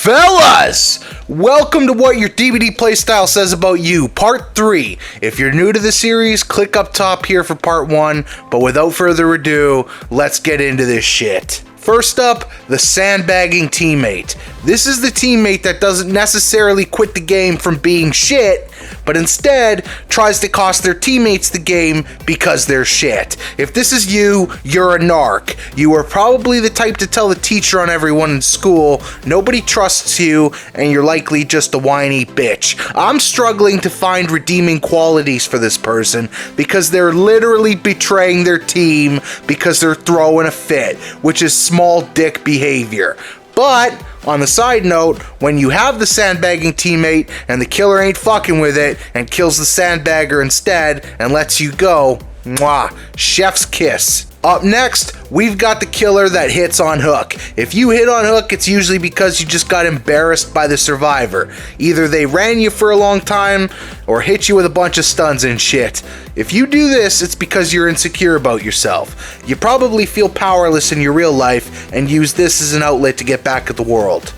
Fellas, welcome to What Your DBD Playstyle Says About You, Part 3. If you're new to the series, click up top here for Part 1, but without further ado, let's get into this shit. First up, the sandbagging teammate. This is the teammate that doesn't necessarily quit the game from being shit, but instead tries to cost their teammates the game because they're shit. If this is you, you're a narc. You are probably the type to tell the teacher on everyone in school, nobody trusts you, and you're likely just a whiny bitch. I'm struggling to find redeeming qualities for this person because they're literally betraying their team because they're throwing a fit, which is small dick behavior. But on the side note, when you have the sandbagging teammate and the killer ain't fucking with it and kills the sandbagger instead and lets you go, mwah, chef's kiss. Up next, we've got the killer that hits on hook. If you hit on hook, it's usually because you just got embarrassed by the survivor. Either they ran you for a long time or hit you with a bunch of stuns and shit. If you do this, it's because you're insecure about yourself. You probably feel powerless in your real life and use this as an outlet to get back at the world.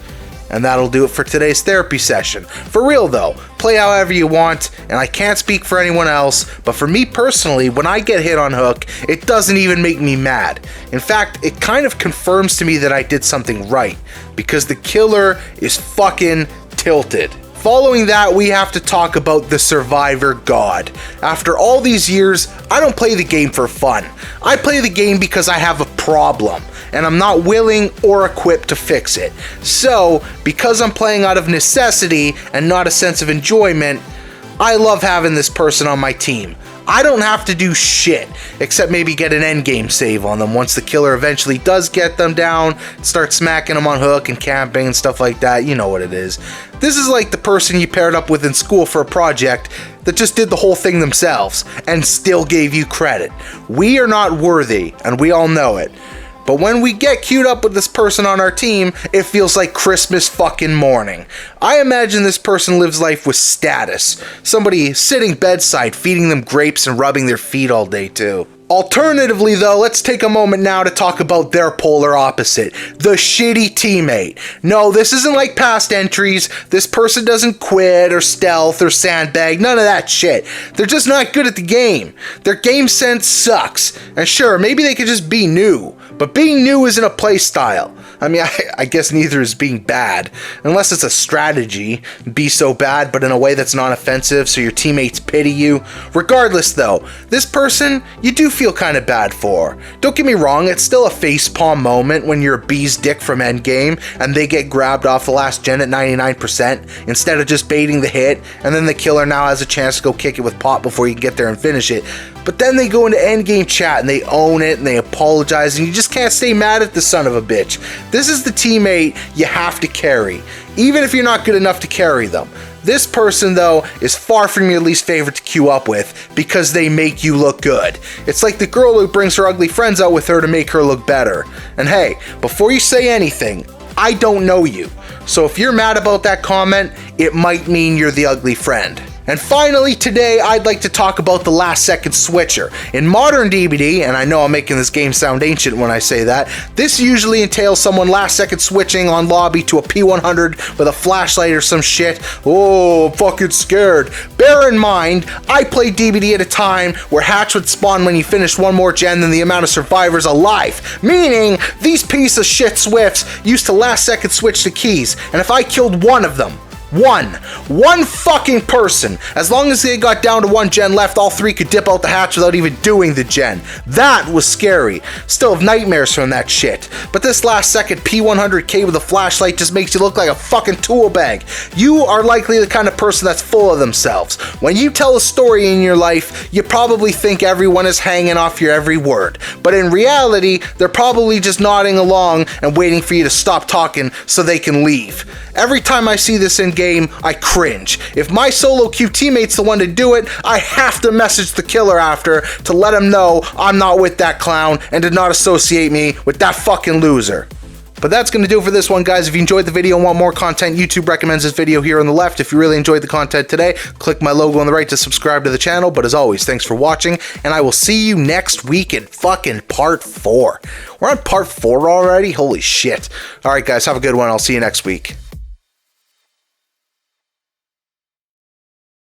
And that'll do it for today's therapy session. For real though, play however you want, and I can't speak for anyone else, but for me personally, when I get hit on hook, it doesn't even make me mad. In fact, it kind of confirms to me that I did something right, because the killer is fucking tilted. Following that, we have to talk about the survivor god. After all these years, I don't play the game for fun. I play the game because I have a problem, and I'm not willing or equipped to fix it. So, because I'm playing out of necessity and not a sense of enjoyment, I love having this person on my team. I don't have to do shit, except maybe get an endgame save on them once the killer eventually does get them down, start smacking them on hook and camping and stuff like that. You know what it is. This is like the person you paired up with in school for a project that just did the whole thing themselves and still gave you credit. We are not worthy, and we all know it. But when we get queued up with this person on our team, it feels like Christmas fucking morning. I imagine this person lives life with status. Somebody sitting bedside, feeding them grapes and rubbing their feet all day too. Alternatively though, let's take a moment now to talk about their polar opposite, the shitty teammate. No, this isn't like past entries. This person doesn't quit or stealth or sandbag, none of that shit. They're just not good at the game. Their game sense sucks. And sure, maybe they could just be new. But being new isn't a play style. I mean, I guess neither is being bad. Unless it's a strategy. Be so bad, but in a way that's not offensive, so your teammates pity you. Regardless though, this person, you do feel kind of bad for. Don't get me wrong, it's still a facepalm moment when you're a bee's dick from endgame, and they get grabbed off the last gen at 99%, instead of just baiting the hit, and then the killer now has a chance to go kick it with pot before you can get there and finish it. But then they go into endgame chat and they own it and they apologize, and you just can't stay mad at the son of a bitch. This is the teammate you have to carry, even if you're not good enough to carry them. This person though is far from your least favorite to queue up with because they make you look good. It's like the girl who brings her ugly friends out with her to make her look better. And hey, before you say anything, I don't know you. So if you're mad about that comment, it might mean you're the ugly friend. And finally, today, I'd like to talk about the last second switcher. In modern DBD, and I know I'm making this game sound ancient when I say that, this usually entails someone last second switching on lobby to a P100 with a flashlight or some shit. Oh, I'm fucking scared. Bear in mind, I played DBD at a time where hatch would spawn when you finished one more gen than the amount of survivors alive. Meaning, these piece of shit Swifts used to last second switch to keys, and if I killed one of them, one fucking person, as long as they got down to one gen left, all three could dip out the hatch without even doing the gen. That was scary. Still have nightmares from that shit. But this last second P100K with a flashlight just makes you look like a fucking tool bag. You are likely the kind of person that's full of themselves. When you tell a story in your life, you probably think everyone is hanging off your every word. But in reality, they're probably just nodding along and waiting for you to stop talking so they can leave. Every time I see this in game, I cringe. If my solo queue teammate's the one to do it, I have to message the killer after to let him know I'm not with that clown and to not associate me with that fucking loser. But that's going to do it for this one, guys. If you enjoyed the video and want more content, YouTube recommends this video here on the left. If you really enjoyed the content today, click my logo on the right to subscribe to the channel. But as always, thanks for watching, and I will see you next week in fucking part 4. We're on part 4 already? Holy shit. Alright, guys, have a good one. I'll see you next week.